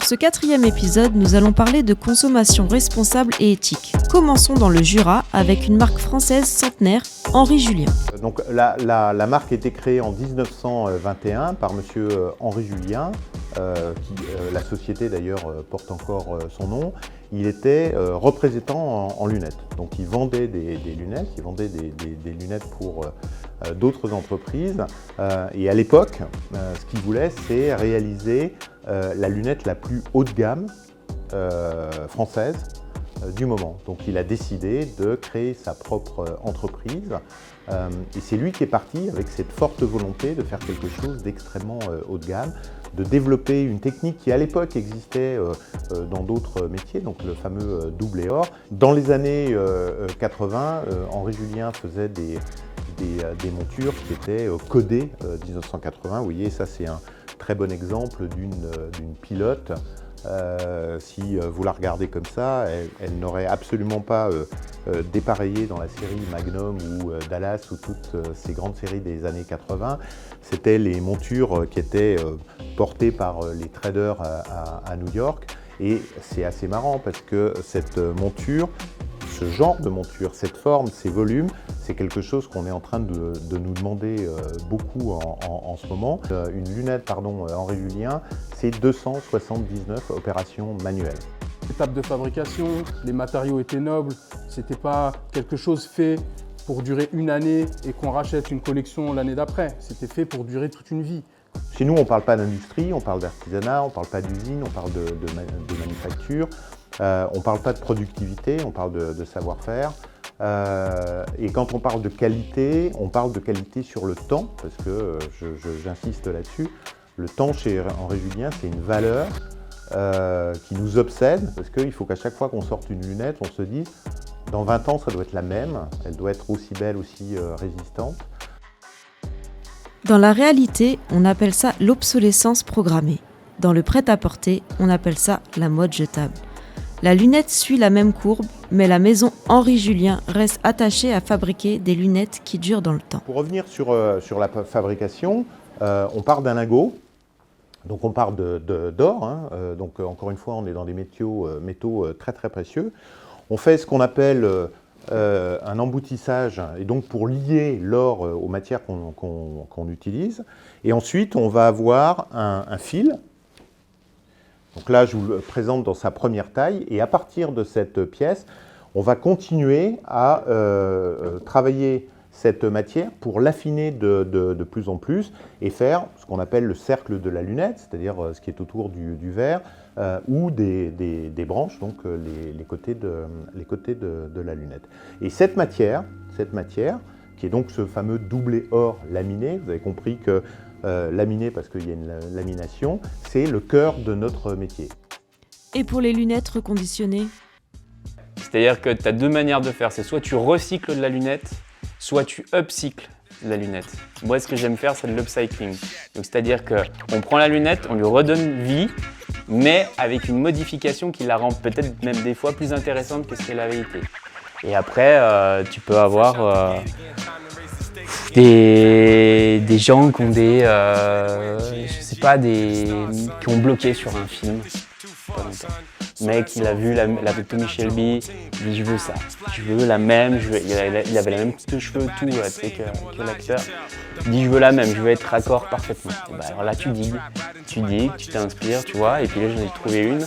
ce 4e épisode, nous allons parler de consommation responsable et éthique. Commençons dans le Jura avec une marque française centenaire, Henri Julien. Donc la marque a été créée en 1921 par monsieur Henri Julien, la société d'ailleurs porte encore son nom. Il était représentant en lunettes, donc il vendait des lunettes, des lunettes pour d'autres entreprises. Et à l'époque, ce qu'il voulait, c'est réaliser la lunette la plus haut de gamme française du moment. Donc il a décidé de créer sa propre entreprise et c'est lui qui est parti avec cette forte volonté de faire quelque chose d'extrêmement haut de gamme, de développer une technique qui à l'époque existait dans d'autres métiers, donc le fameux double et or. Dans les années 80, Henri Julien faisait des montures qui étaient codées 1980. Vous voyez, ça c'est un très bon exemple d'une pilote. Si vous la regardez comme ça, elle n'aurait absolument pas dépareillé dans la série Magnum ou Dallas ou toutes ces grandes séries des années 80. C'était les montures qui étaient portées par les traders à New York. Et c'est assez marrant parce que cette monture, ce genre de monture, cette forme, ces volumes, c'est quelque chose qu'on est en train de nous demander beaucoup en ce moment. Une lunette, Henri Julien, c'est 279 opérations manuelles. Étape de fabrication, les matériaux étaient nobles, c'était pas quelque chose fait pour durer une année et qu'on rachète une collection l'année d'après, c'était fait pour durer toute une vie. Chez nous, on ne parle pas d'industrie, on parle d'artisanat, on ne parle pas d'usine, on parle de manufacture, on ne parle pas de productivité, on parle de savoir-faire. Et quand on parle de qualité, on parle de qualité sur le temps, parce que j'insiste là-dessus, le temps chez Henri Julien, c'est une valeur qui nous obsède, parce qu'il faut qu'à chaque fois qu'on sorte une lunette, on se dise, dans 20 ans, ça doit être la même, elle doit être aussi belle, aussi résistante. Dans la réalité, on appelle ça l'obsolescence programmée. Dans le prêt-à-porter, on appelle ça la mode jetable. La lunette suit la même courbe, mais la maison Henri Julien reste attachée à fabriquer des lunettes qui durent dans le temps. Pour revenir sur la fabrication, on part d'un lingot, donc on part d'or, donc encore une fois on est dans des métaux très très précieux. On fait ce qu'on appelle un emboutissage, et donc pour lier l'or aux matières qu'on utilise. Et ensuite on va avoir un fil. Donc là, je vous le présente dans sa première taille, et à partir de cette pièce, on va continuer à travailler cette matière pour l'affiner de plus en plus et faire ce qu'on appelle le cercle de la lunette, c'est-à-dire ce qui est autour du verre, ou des branches, donc les côtés de la lunette. Et cette matière, qui est donc ce fameux doublé or laminé, vous avez compris que laminé parce qu'il y a une lamination, c'est le cœur de notre métier. Et pour les lunettes reconditionnées ? C'est-à-dire que tu as deux manières de faire, c'est soit tu recycles de la lunette, soit tu upcycles de la lunette. Moi, ce que j'aime faire, c'est de l'upcycling. Donc, c'est-à-dire qu'on prend la lunette, on lui redonne vie, mais avec une modification qui la rend peut-être même des fois plus intéressante que ce qu'elle avait été. Et après, tu peux avoir des gens qui ont qui ont bloqué sur un film. Pas longtemps. Mec, il a vu la Tommy Shelby, il dit je veux ça, je veux la même, il avait la même coupe de cheveux, tout, que l'acteur. Il dit je veux la même, je veux être raccord parfaitement. Et bah, alors là tu digues, tu t'inspires, tu vois, et puis là j'en ai trouvé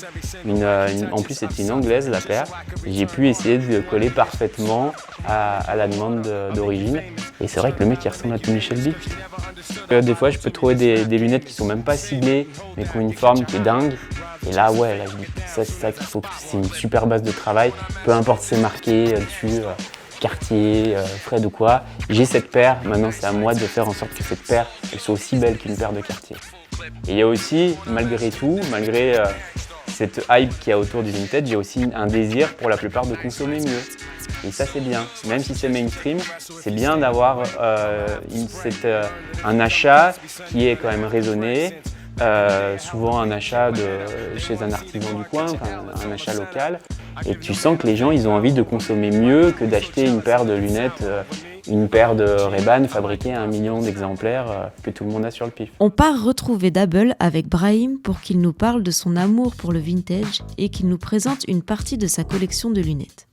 une en plus c'était une anglaise la paire, et j'ai pu essayer de coller parfaitement à la demande d'origine. Et c'est vrai que le mec il ressemble à Tommy Shelby. Des fois je peux trouver des lunettes qui sont même pas ciblées, mais qui ont une forme qui est dingue. Et là, ouais, là, je dis, ça, c'est ça qu'il faut, c'est une super base de travail, peu importe si c'est marqué dessus, Cartier, Fred ou quoi. J'ai cette paire, maintenant c'est à moi de faire en sorte que cette paire, elle soit aussi belle qu'une paire de Cartier. Et il y a aussi, malgré tout, malgré cette hype qu'il y a autour du vintage, j'ai aussi un désir pour la plupart de consommer mieux. Et ça c'est bien, même si c'est mainstream, c'est bien d'avoir un achat qui est quand même raisonné, souvent un achat chez un artisan du coin, un achat local, Et tu sens que les gens, ils ont envie de consommer mieux que d'acheter une paire de lunettes, une paire de Ray-Ban fabriquée à 1 million d'exemplaires que tout le monde a sur le pif. On part retrouver Dabble avec Brahim pour qu'il nous parle de son amour pour le vintage et qu'il nous présente une partie de sa collection de lunettes.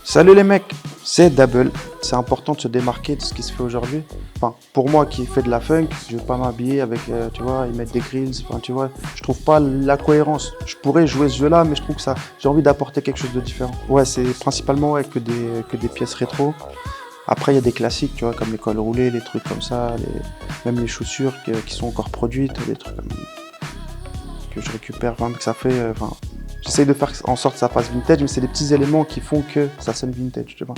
Salut les mecs, c'est Dabble. C'est important de se démarquer de ce qui se fait aujourd'hui. Enfin, pour moi qui fais de la funk, je vais pas m'habiller avec, tu vois, ils mettent des grills, enfin, tu vois. Je trouve pas la cohérence. Je pourrais jouer ce jeu-là, mais je trouve que j'ai envie d'apporter quelque chose de différent. Ouais, c'est principalement que des pièces rétro. Après, il y a des classiques, tu vois, comme les cols roulés, les trucs comme ça, même les chaussures qui sont encore produites, des trucs que je récupère, enfin, que ça fait, j'essaye de faire en sorte que ça fasse vintage, mais c'est des petits éléments qui font que ça sonne vintage, tu vois.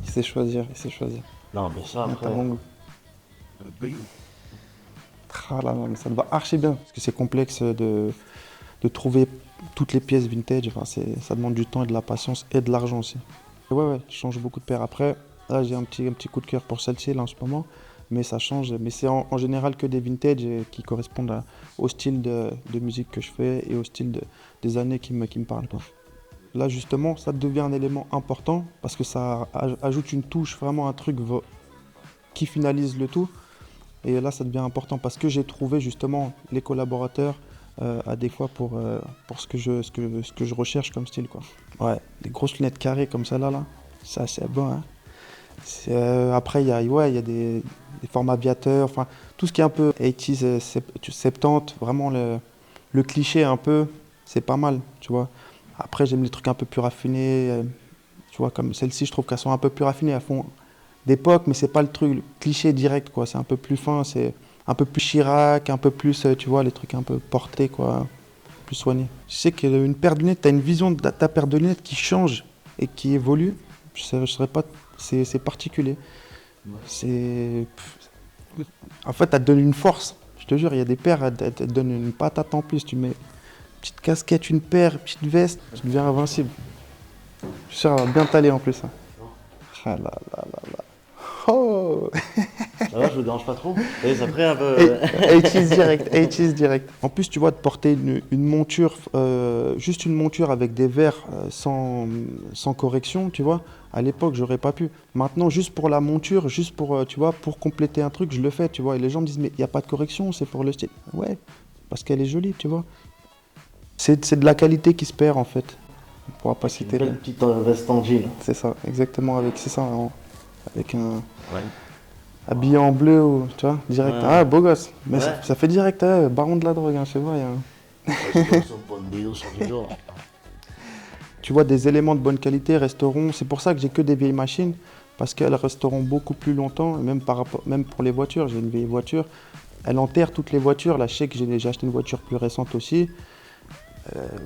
Il sait choisir. Non, mais ça, après... Bon goût. Ah là, non, mais ça te va archi bien, parce que c'est complexe de trouver toutes les pièces vintage, enfin, ça demande du temps et de la patience et de l'argent aussi. Et ouais, je change beaucoup de paires. Après, là, j'ai un petit coup de cœur pour celle-ci, là, en ce moment. Mais ça change, mais c'est en général que des vintage qui correspondent au style de musique que je fais et au style des années qui me parlent, quoi. Là justement, ça devient un élément important parce que ça ajoute une touche, vraiment un truc qui finalise le tout. Et là, ça devient important parce que j'ai trouvé justement les collaborateurs à des fois pour ce que je recherche comme style, quoi. Ouais, des grosses lunettes carrées comme ça là, ça c'est bon, hein. Après, il y a des formats aviateurs, enfin, tout ce qui est un peu 80s, 70, vraiment le cliché un peu, c'est pas mal, tu vois. Après, j'aime les trucs un peu plus raffinés, tu vois, comme celles-ci, je trouve qu'elles sont un peu plus raffinées, elles font d'époque, mais c'est pas le truc, le cliché direct, quoi. C'est un peu plus fin, c'est un peu plus Chirac, un peu plus, tu vois, les trucs un peu portés, quoi, plus soignés. Je sais qu'une paire de lunettes, t'as une vision de ta paire de lunettes qui change et qui évolue, je serais pas... C'est particulier. En fait, elle te donne une force. Je te jure, il y a des paires, elle te donne une patate en plus. Tu mets une petite casquette, une paire, une petite veste, tu deviens invincible. Je suis sûr, elle va bien t'aller en plus. Hein. Ah là là là là. Oh. Ça va, je vous dérange pas trop? Et ça ferait un peu... 80s direct. En plus, tu vois, de porter une monture, juste une monture avec des verres sans correction, tu vois. À l'époque, j'aurais pas pu. Maintenant, juste pour la monture, juste pour, tu vois, pour compléter un truc, je le fais, tu vois. Et les gens me disent, mais il n'y a pas de correction, c'est pour le style. Ouais, parce qu'elle est jolie, tu vois. C'est de la qualité qui se perd, en fait. On pourra pas citer. Une belle petite veste en jean. C'est ça, exactement. Avec un... Ouais. Habillé en bleu, ou, tu vois, direct. Ouais. Ah, beau gosse. Mais ouais. ça fait direct, baron de la drogue, hein, je sais pas. Tu vois, des éléments de bonne qualité resteront. C'est pour ça que j'ai que des vieilles machines, parce qu'elles resteront beaucoup plus longtemps, même pour les voitures. J'ai une vieille voiture, elle enterre toutes les voitures. Là, je sais que j'ai acheté une voiture plus récente aussi.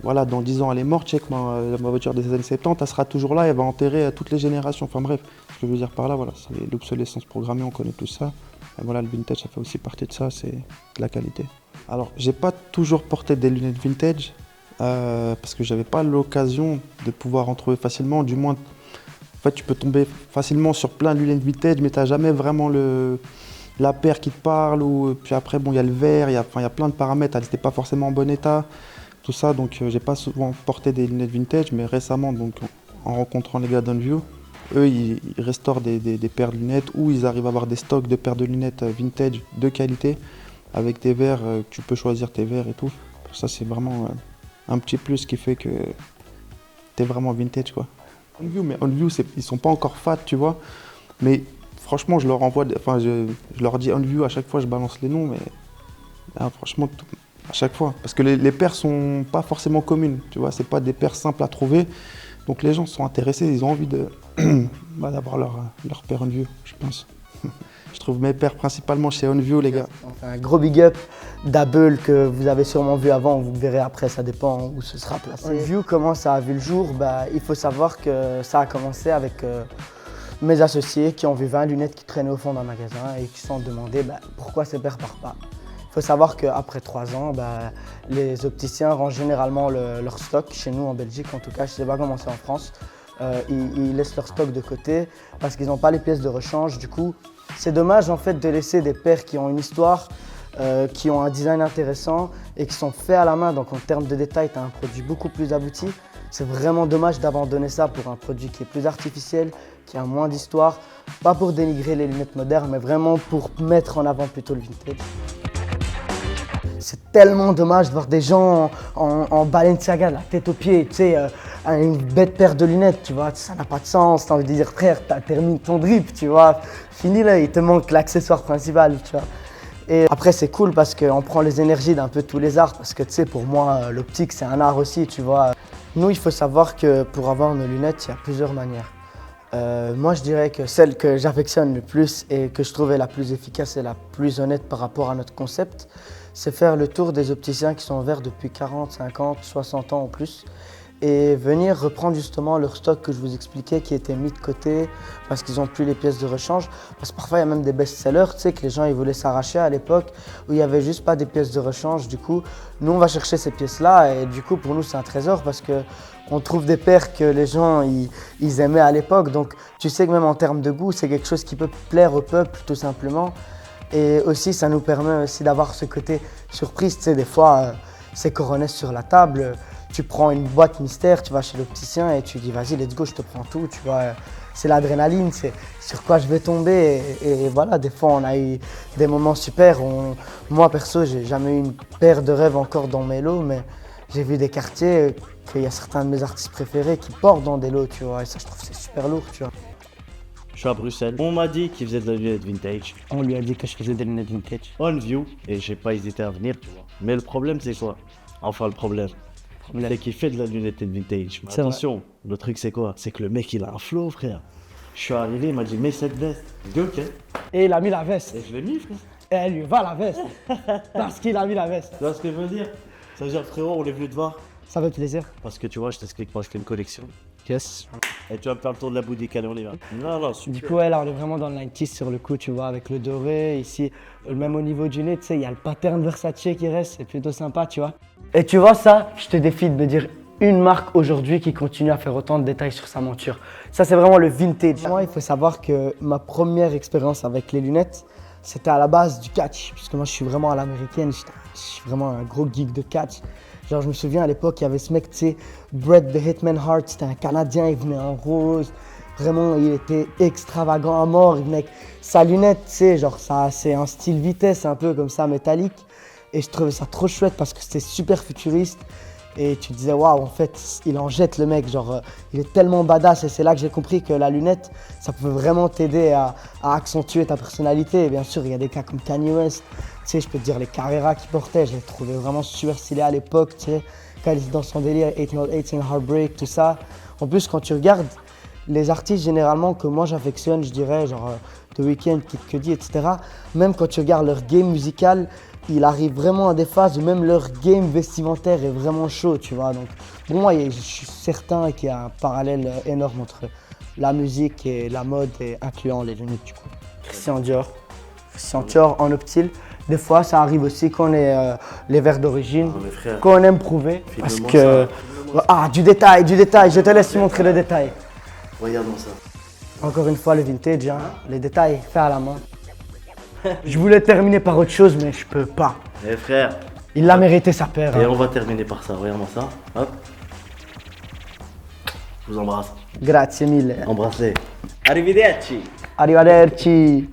Voilà, dans 10 ans, elle est morte. Je sais que ma voiture des années 70, elle sera toujours là, elle va enterrer toutes les générations. Enfin bref, ce que je veux dire par là, voilà, c'est l'obsolescence programmée, on connaît tout ça. Et voilà, le vintage, ça fait aussi partie de ça, c'est de la qualité. Alors, j'ai pas toujours porté des lunettes vintage, parce que j'avais pas l'occasion de pouvoir en trouver facilement. Du moins, en fait, tu peux tomber facilement sur plein de lunettes vintage, mais t'as jamais vraiment la paire qui te parle. Puis après, bon, il y a le verre, il y a plein de paramètres, elles n'étaient pas forcément en bon état. Tout ça, donc j'ai pas souvent porté des lunettes vintage, mais récemment, donc, en rencontrant les gars d'Onview, eux, ils restaurent des paires de lunettes ou ils arrivent à avoir des stocks de paires de lunettes vintage de qualité avec des verres, tu peux choisir tes verres et tout. Ça, c'est vraiment un petit plus qui fait que t'es vraiment vintage, quoi. Onview, ils sont pas encore fat, tu vois, mais franchement, je leur dis Onview, à chaque fois, je balance les noms, mais là, franchement, à chaque fois, parce que les paires sont pas forcément communes, tu vois, c'est pas des paires simples à trouver, donc les gens sont intéressés, ils ont envie d'avoir leur paire Onview, je pense. Je trouve mes paires principalement chez Onview, les gars. On fait un gros big up Dabble que vous avez sûrement vu avant, vous verrez après, ça dépend où ce sera placé. Onview, comment ça a vu le jour? Il faut savoir que ça a commencé avec mes associés qui ont vu 20 lunettes qui traînaient au fond d'un magasin et qui se sont demandé pourquoi ces paires partent pas. Il faut savoir qu'après 3 ans, les opticiens rangent généralement leur stock, chez nous en Belgique en tout cas, je ne sais pas comment c'est en France. Ils laissent leur stock de côté parce qu'ils n'ont pas les pièces de rechange. Du coup, c'est dommage en fait de laisser des paires qui ont une histoire, qui ont un design intéressant et qui sont faits à la main. Donc en termes de détail, tu as un produit beaucoup plus abouti. C'est vraiment dommage d'abandonner ça pour un produit qui est plus artificiel, qui a moins d'histoire. Pas pour dénigrer les lunettes modernes, mais vraiment pour mettre en avant plutôt le vintage. C'est tellement dommage de voir des gens en Balenciaga, la tête aux pieds, tu sais, une bête paire de lunettes, tu vois, ça n'a pas de sens. T'as envie de dire, frère, t'as terminé ton drip, tu vois, fini là, il te manque l'accessoire principal, tu vois. Et après, c'est cool parce qu'on prend les énergies d'un peu tous les arts, parce que tu sais, pour moi, l'optique, c'est un art aussi, tu vois. Nous, il faut savoir que pour avoir nos lunettes, il y a plusieurs manières. Moi, je dirais que celle que j'affectionne le plus et que je trouvais la plus efficace et la plus honnête par rapport à notre concept, c'est faire le tour des opticiens qui sont ouverts depuis 40, 50, 60 ans ou plus et venir reprendre justement leur stock que je vous expliquais qui était mis de côté parce qu'ils n'ont plus les pièces de rechange. Parce que parfois, il y a même des best-sellers, tu sais, que les gens ils voulaient s'arracher à l'époque où il n'y avait juste pas des pièces de rechange. Du coup, nous, on va chercher ces pièces-là et du coup, pour nous, c'est un trésor parce qu'on trouve des paires que les gens ils aimaient à l'époque. Donc, tu sais que même en termes de goût, c'est quelque chose qui peut plaire au peuple tout simplement. Et aussi, ça nous permet aussi d'avoir ce côté surprise. Tu sais, des fois, c'est coronet sur la table. Tu prends une boîte mystère, tu vas chez l'opticien et tu dis vas-y, let's go, je te prends tout. Tu vois, c'est l'adrénaline, c'est sur quoi je vais tomber. Et voilà, des fois, on a eu des moments super. Moi, perso, j'ai jamais eu une paire de rêves encore dans mes lots, mais j'ai vu des quartiers qu'il y a certains de mes artistes préférés qui portent dans des lots, tu vois. Et ça, je trouve que c'est super lourd, tu vois. Je suis à Bruxelles. On m'a dit qu'il faisait de la lunette vintage. On lui a dit que je faisais des lunettes vintage. On view et j'ai pas hésité à venir, tu vois. Mais le problème, c'est quoi? Enfin, le problème, c'est qu'il fait de la lunette vintage. Mais attention, le truc, c'est quoi? C'est que le mec, il a un flow, frère. Je suis arrivé, il m'a dit, mets cette veste. J'ai dit, ok. Et il a mis la veste. Et je l'ai mis, frère. Et elle lui va la veste. Parce qu'il a mis la veste. Tu vois ce que je veux dire? Ça veut dire, frérot, on est venu te voir. Ça fait plaisir. Parce que tu vois, je t'explique, moi, je fais une collection. Yes. Et tu vas me faire le tour de la boutique, allez, on y va. Non, super. Du coup, ouais, là, on est vraiment dans le 90s sur le coup, tu vois, avec le doré. Ici, même au niveau du nez, tu sais, il y a le pattern Versace qui reste, c'est plutôt sympa, tu vois. Et tu vois, ça, je te défie de me dire une marque aujourd'hui qui continue à faire autant de détails sur sa monture. Ça, c'est vraiment le vintage. Moi, il faut savoir que ma première expérience avec les lunettes, c'était à la base du catch. Puisque moi, je suis vraiment à l'américaine, je suis vraiment un gros geek de catch. Genre, je me souviens à l'époque, il y avait ce mec, tu sais, Bret the Hitman Hart, c'était un Canadien, il venait en rose. Vraiment, il était extravagant à mort. Il venait avec sa lunette, tu sais, genre, ça, c'est un style vitesse, un peu comme ça, métallique. Et je trouvais ça trop chouette parce que c'était super futuriste. Et tu te disais, waouh, en fait, il en jette le mec, genre, il est tellement badass. Et c'est là que j'ai compris que la lunette, ça pouvait vraiment t'aider à accentuer ta personnalité. Et bien sûr, il y a des cas comme Kanye West. Tu sais, je peux te dire les Carrera qu'il portait, je les trouvais vraiment super stylés à l'époque, tu sais, quand il était dans son délire 18 Heartbreak, tout ça. En plus, quand tu regardes les artistes généralement que moi j'affectionne, je dirais, genre The Weeknd, Kid Cudi, etc., même quand tu regardes leur game musical, il arrive vraiment à des phases où même leur game vestimentaire est vraiment chaud, tu vois. Donc, pour moi, je suis certain qu'il y a un parallèle énorme entre la musique et la mode, et incluant les lunettes, du coup. Christian Dior en optile. Des fois, ça arrive aussi qu'on ait les verres d'origine, qu'on aime prouver. Parce que. Ah, du détail, je te laisse montrer le détail. Regarde-moi ça. Encore une fois, le vintage, hein, les détails faits à la main. Je voulais terminer par autre chose, mais je peux pas. Eh frère. Il a mérité sa paire. Et hein. on va terminer par ça, regarde-moi ça. Hop. Je vous embrasse. Grazie mille. Embrassez. Arrivederci. Arrivederci.